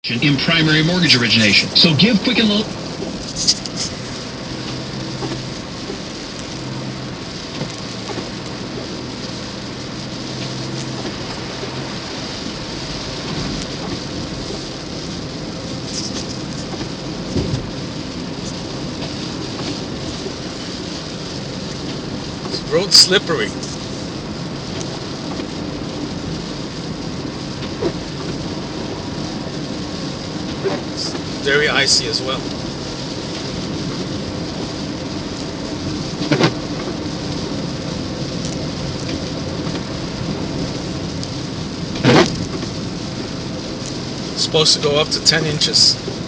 in primary mortgage origination. So give Quicken Loan. Road slippery. It's very icy as well. It's supposed to go up to 10 inches.